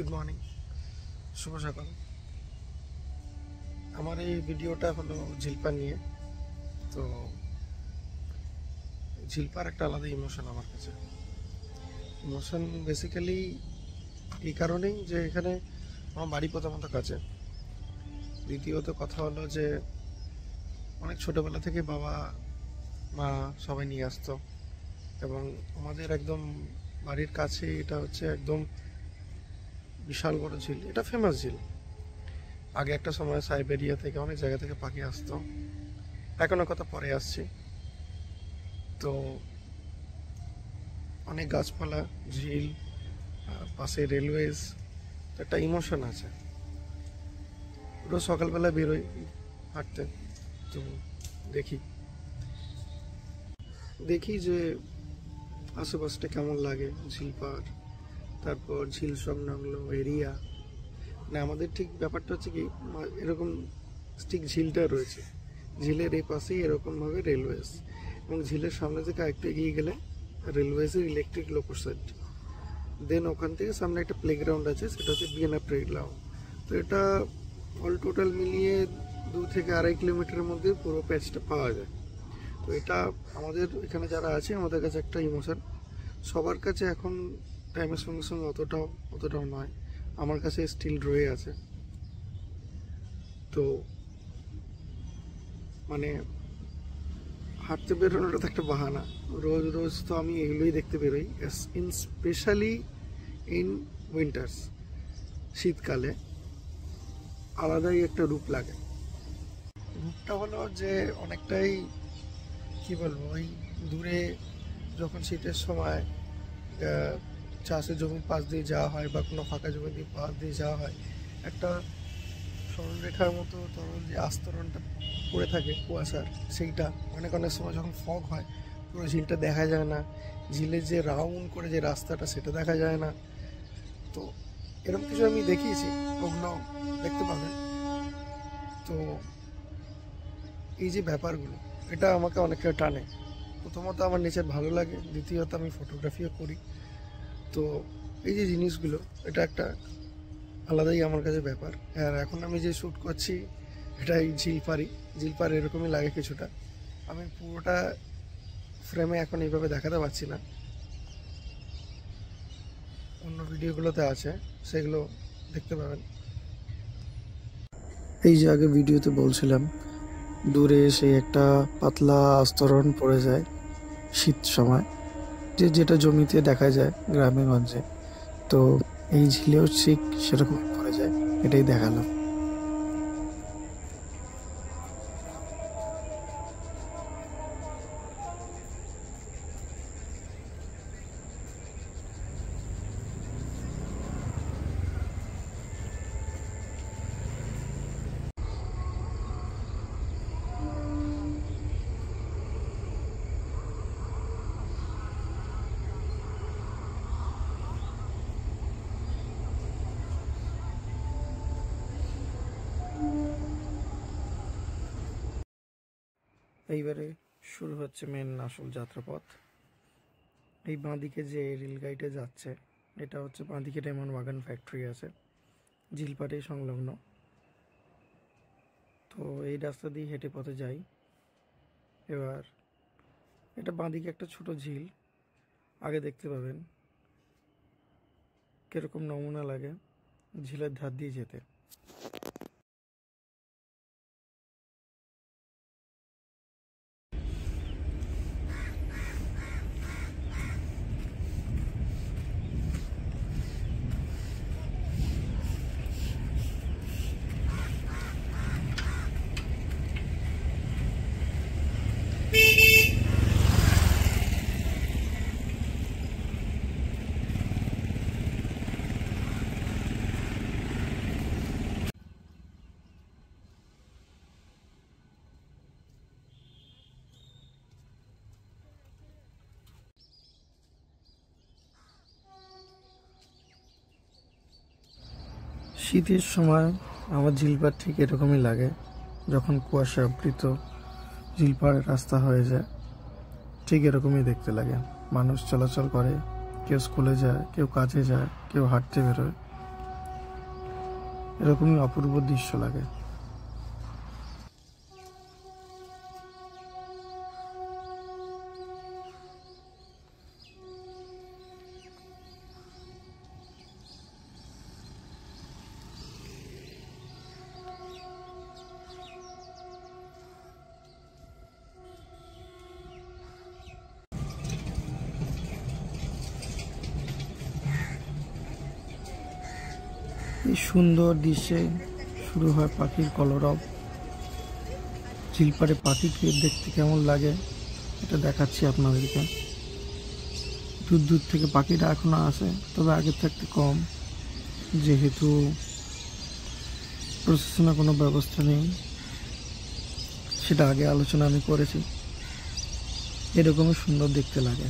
Good morning, শুভ সকাল। আমার এই ভিডিওটা হলো ঝিলপা নিয়ে। তো ঝিলপার একটা আলাদা ইমোশন আমার কাছে। ইমোশন বেসিক্যালি এই কারণেই যে এখানে আমার বাড়ি প্রথমত কাছে, দ্বিতীয়ত কথা হলো যে অনেক ছোটোবেলা থেকে বাবা মা সবাই নিয়ে আসতো, এবং আমাদের একদম বাড়ির কাছে এটা হচ্ছে একদম বিশাল বড় ঝিল। এটা ফেমাস ঝিল। আগে একটা সময় সাইবেরিয়া থেকে অনেক জায়গা থেকে পাখি আসতো, এখনো কথা পরে আসছে। তো অনেক গাছপালা, ঝিল, পাশে রেলওয়েজ, একটা ইমোশন আছে। রোজ সকালবেলা বেরোই হাঁটতে, তো দেখি দেখি যে আশেপাশটা কেমন লাগে ঝিলপার, তারপর ঝিল সংলগ্ন এরিয়া। মানে আমাদের ঠিক ব্যাপারটা হচ্ছে কি, এরকম ঠিক ঝিলটা রয়েছে, ঝিলের এই পাশেই এরকমভাবে রেলওয়েজ, এবং ঝিলের সামনে থেকে একটু এগিয়ে গেলে রেলওয়েজের ইলেকট্রিক লোকো সেট। দেন ওখান থেকে সামনে একটা প্লেগ্রাউন্ড আছে, সেটা হচ্ছে বিএনএ প্লেগ্রাউন্ড। তো এটা অল টোটাল মিলিয়ে 2 থেকে 2.5 কিলোমিটারের মধ্যে পুরো প্যাচটা পাওয়া যায়। তো এটা আমাদের এখানে যারা আছে আমাদের কাছে একটা ইমোশন। সবার কাছে এখন টাইমের সঙ্গে সঙ্গে অতটাও নয়, আমার কাছে স্টিল রয়ে আছে। তো মানে হাঁটতে বেরোনোটা তো একটা বাহানা, রোজ রোজ তো আমি এগুলোই দেখতে বেরোই। ইন স্পেশালি ইন উইন্টার্স, শীতকালে আলাদাই একটা রূপ লাগে। রূপটা হলো যে অনেকটাই কি বলবো, ওই দূরে যখন শীতের সময় চাষের জমির পাশ দিয়ে যাওয়া হয় বা কোনো ফাঁকা জমির পাশ দিয়ে যাওয়া হয়, একটা সরলরেখার মতো তরল যে আস্তরণটা পড়ে থাকে কুয়াশার, সেইটা অনেক সময় যখন ফগ হয় পুরো ঝিলটা দেখা যায় না, ঝিলের যে রাউন্ড করে যে রাস্তাটা সেটা দেখা যায় না। তো এরকম কিছু আমি দেখিয়েছি, ওগুলো দেখতে পাবেন। তো এই যে ব্যাপারগুলো, এটা আমাকে অনেকটা টানে। প্রথমত আমার নেচার ভালো লাগে, দ্বিতীয়ত আমি ফটোগ্রাফিও করি। তো এই যে জিনিসগুলো, এটা একটা আলাদাই আমার কাছে ব্যাপার। আর এখন আমি যে শ্যুট করছি এটা এই ঝিলপার এরকমই লাগে কিছুটা। আমি পুরোটা ফ্রেমে এখন এইভাবে দেখাতে পারছি না, অন্য ভিডিওগুলোতে আছে, সেগুলো দেখতে পাবেন। এই যে আগে ভিডিওতে বলছিলাম, দূরে সেই একটা পাতলা আস্তরণ পড়ে যায় শীত সময়, যেটা জমিতে দেখা যায় গ্রামে গঞ্জে। তো এই ঝিলেও ঠিক সেরকম পড়ে যায়, এটাই দেখালাম। এইবারে শুরু হচ্ছে মেন আসল যাত্রাপথ। এই বাঁদিকে যে রেলগাড়িটা যাচ্ছে, এটা হচ্ছে বাঁদিকে ডায়মন্ড বাগান ফ্যাক্টরি আছে, ঝিলপাড়ে সংলগ্ন। তো এই রাস্তা দিয়ে হেঁটে পথে যাই। এবার এটা বাঁদিকে একটা ছোট ঝিল, আগে দেখতে পাবেন কিরকম নমুনা লাগে ঝিলের ধার দিয়ে যেতে। শীতের সময় আমার ঝিলপাড় ঠিক এরকমই লাগে, যখন কুয়াশা আবৃত ঝিলপাড়ের রাস্তা হয়ে যায়, ঠিক এরকমই দেখতে লাগে। মানুষ চলাচল করে, কেউ স্কুলে যায়, কেউ কাজে যায়, কেউ হাঁটতে বেরোয়। এরকমই অপূর্ব দৃশ্য লাগে। এই সুন্দর দৃশ্যে শুরু হয় পাখির কলরব। ঝিলপাড়ে পাখিকে দেখতে কেমন লাগে এটা দেখাচ্ছি আপনাদেরকে। দূর দূর থেকে পাখিরা এখনো আসে, তবে আগের থাকতে কম, যেহেতু প্রশাসনের কোনো ব্যবস্থা নেই। সেটা আগে আলোচনা আমি করেছি। এরকমই সুন্দর দেখতে লাগে।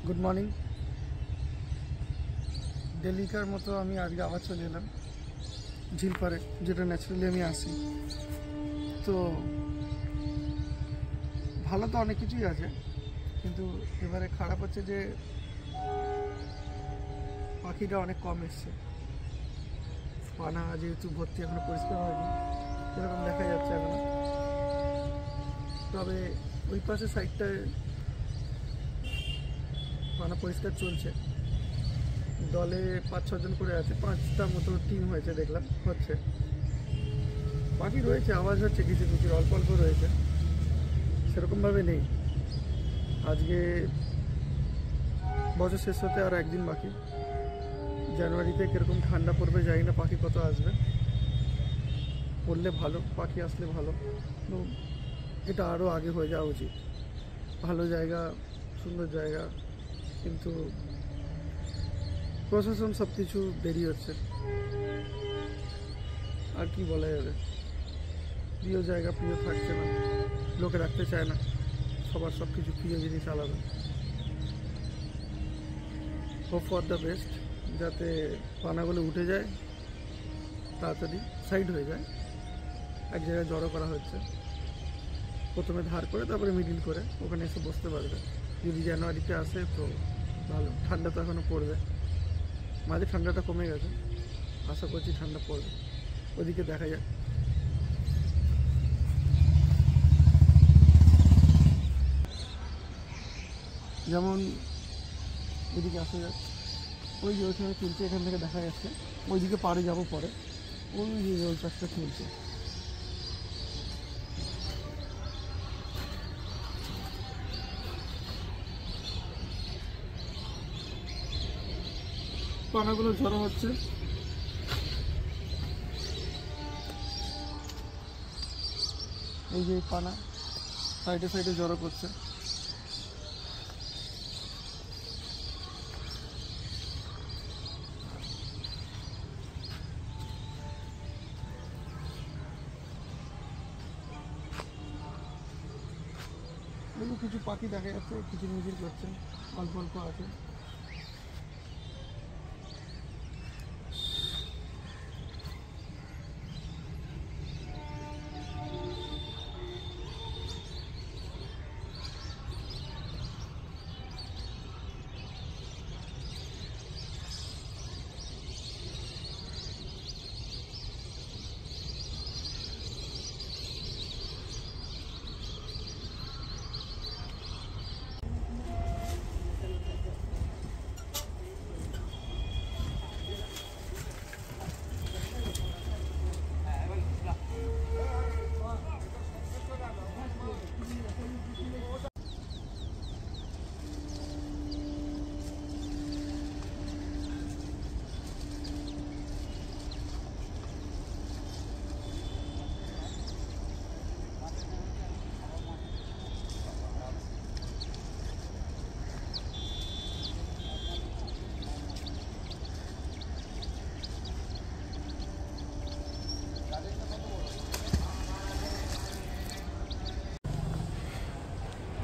Good morning. ডেলিকার মতো আমি আজকে আবার চলে এলাম ঝিলপাড়ে, যেটা ন্যাচারালি আমি আসি। তো ভালো তো অনেক কিছুই আছে, কিন্তু এবারে খারাপ হচ্ছে যে পাখিটা অনেক কম এসছে। পানা যেহেতু ভর্তি, এখনো পরিষ্কার হয়নি, এরকম দেখা যাচ্ছে এখনো। তবে ওই পাশে সাইডটায় পানা পরিষ্কার চলছে। দলে 5-6 জন করে আছে, 5টা মতো টিম হয়েছে দেখলাম, হচ্ছে। পাখি রয়েছে, আওয়াজ হচ্ছে কিছু কিছু, অল্প অল্প রয়েছে, সেরকমভাবে নেই। আজকে বছর শেষ হতে আর একদিন বাকি। জানুয়ারিতে কীরকম ঠান্ডা পড়বে জানি না, পাখি কত আসবে। পড়লে ভালো, পাখি আসলে ভালো, তো এটা আরও আগে হয়ে যাওয়া উচিত। ভালো জায়গা, সুন্দর জায়গা, কিন্তু প্রশাসন সব কিছু দেরি হচ্ছে। আর কি বলা যাবে, প্রিয় জায়গা প্রিয় থাকছে না, লোকে রাখতে চায় না। সবার সব কিছু প্রিয় জিনিস আলাদা। হোপ ফর দ্য বেস্ট, যাতে পানাগুলো উঠে যায়, তাড়াতাড়ি সাইড হয়ে যায়। এক জায়গায় জড়ো করা হচ্ছে, প্রথমে ধার করে তারপরে মিডিল করে, ওখানে এসে বসতে পারবে। যদি জানুয়ারিতে আসে তো ভালো। ঠান্ডা তো এখনও পড়বে, মাঝে ঠান্ডাটা কমে গেছে, আশা করছি ঠান্ডা পড়বে। ওদিকে দেখা যায়। যেমন এদিকে আসা যায়, ওই যে ওইখানে চলছে, এখান থেকে দেখা যাচ্ছে। ওইদিকে পাড়ে যাবো পরে, ওই যে ওই পাশটা চলছে। পানাগুলো ঝড়ো হচ্ছে, এই যে পানা সাইডে সাইডে জড়ো করছে। কিছু পাখি দেখা যাচ্ছে, কিছু মিছিল করছে, অল্প অল্প আছে।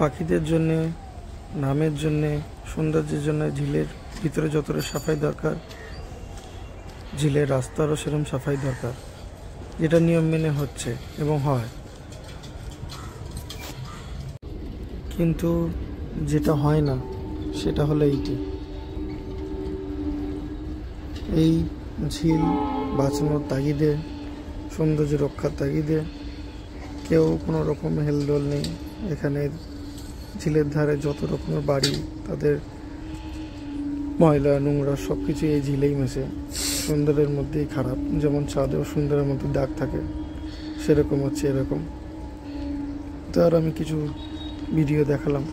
পাখিদের জন্য, নামের জন্য, সৌন্দর্যের জন্য ঝিলের ভিতরে যতটা সাফাই দরকার, ঝিলের রাস্তারও সেরকম সাফাই দরকার, যেটা নিয়ম মেনে হচ্ছে এবং হয়। কিন্তু যেটা হয় না সেটা হলো এই ঝিল বাঁচানোর তাগিদে, সৌন্দর্য রক্ষার তাগিদে কেউ কোনো রকম হেলদোল নেই। এখানে ঝিলের ধারে যত রকমের বাড়ি, তাদের ময়লা নোংরা সব কিছু এই ঝিলেই মেশে। সুন্দরের মধ্যেই খারাপ, যেমন চাঁদেও সুন্দরের মধ্যে দাগ থাকে, সেরকম হচ্ছে এরকম। তার আমি কিছু ভিডিও দেখালাম,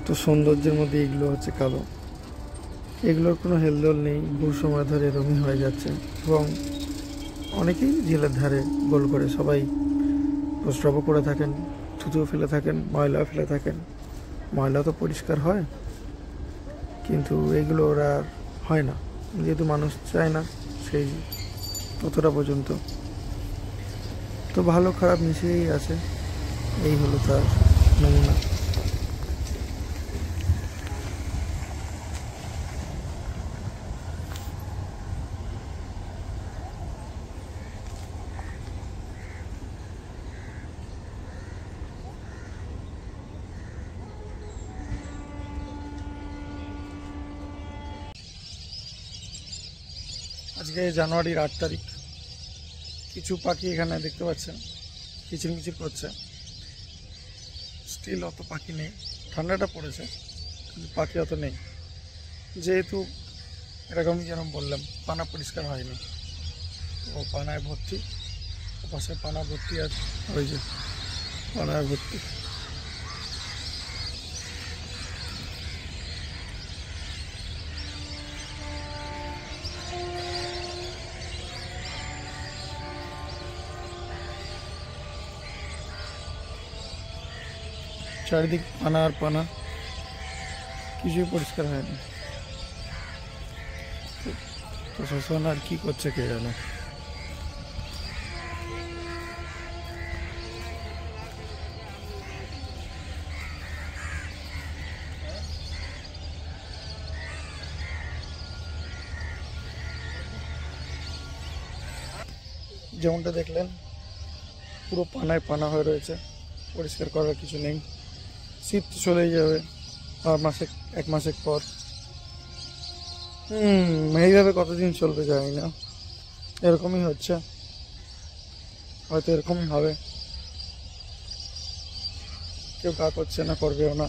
তো সৌন্দর্যের মধ্যে এগুলো হচ্ছে কালো, এগুলোর কোনো হেলদোল নেই, বহু সময় ধরে এরকমই হয়ে যাচ্ছে। এবং অনেকেই ঝিলের ধারে গোল করে সবাই প্রস্রাবও করে থাকেন, থুতুও ফেলে থাকেন, ময়লাও ফেলে থাকেন। ময়লা তো পরিষ্কার হয়, কিন্তু এগুলো ওরা হয় না, যেহেতু মানুষ চায় না সেই ততটা পর্যন্ত। তো ভালো খারাপ মিশিয়েই আছে, এই হলো তার নমুনা। আজকে জানুয়ারির 8 তারিখ। কিছু পাখি এখানে দেখতে পাচ্ছেন কিচিরমিচির করছে, স্টিল অত পাখি নেই। ঠান্ডাটা পড়েছে কিন্তু পাখি অত নেই, যেহেতু এরকমই যেরকম বললাম পানা পরিষ্কার হয়নি, তো পানায় ভর্তি, পাশে পানা ভর্তি, আর ওই যে পানায় ভর্তি। চারিদিক পানা আর পানা, কিছুই পরিষ্কার হয়নি। প্রশাসন আর কি করছে কে জানে। যেমনটা দেখলেন পুরো পানায় পানা হয়ে রয়েছে, পরিষ্কার করার কিছু নেই। শীত চলেই যাবে আর এক মাসের পর। এইভাবে কতদিন চলবে জানি না, এরকমই হচ্ছে, হয়তো এরকমই হবে। কেউ গা করছে না, করবেও না।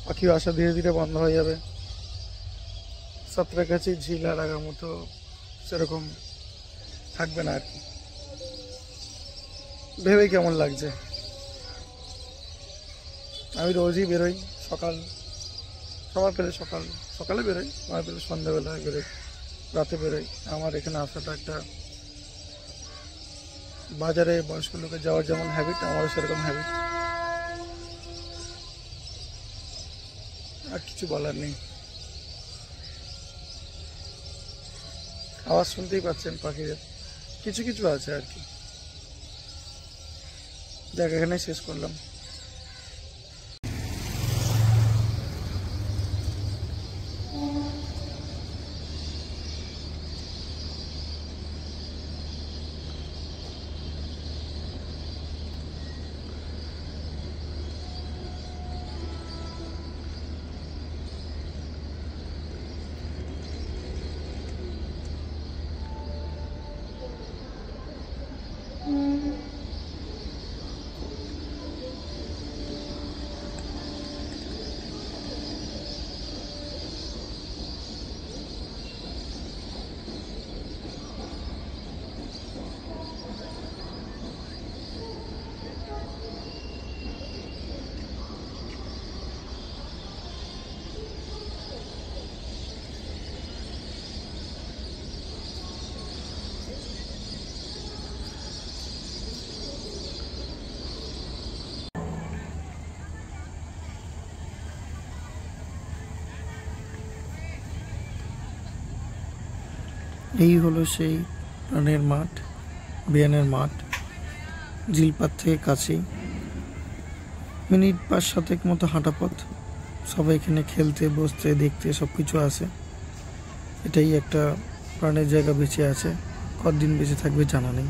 পাখি আসা ধীরে ধীরে বন্ধ হয়ে যাবে। সাঁতরার কাছে ঝিল আর আগের মতো সেরকম থাকবে না আর কি। ভেবে কেমন লাগছে। আমি রোজই বেরোই, সময় পেলে সকালে বেরোই, সময় পেলে সন্ধ্যাবেলায় বেরোই, রাতে বেরোই। আমার এখানে আসাটা একটা, বাজারে বয়স্ক লোকের যাওয়ার যেমন হ্যাবিট, আমারও সেরকম হ্যাবিট। আর কিছু বলার নেই। আওয়াজ শুনতেই পাচ্ছেন পাখিদের, কিছু কিছু আছে আর কি। দেখ, এখানেই শেষ করলাম। এই হলো সেই প্রাণের মাঠ, বিয়ানের মাঠ। ঝিলপাত থেকে কাছেই, মিনিট 5-7 মতো হাঁটা পথ। সবাই এখানে খেলতে, বসতে, দেখতে সব কিছু আসে। এটাই একটা প্রাণের জায়গা বেঁচে আছে, কতদিন বেঁচে থাকবে জানা নেই।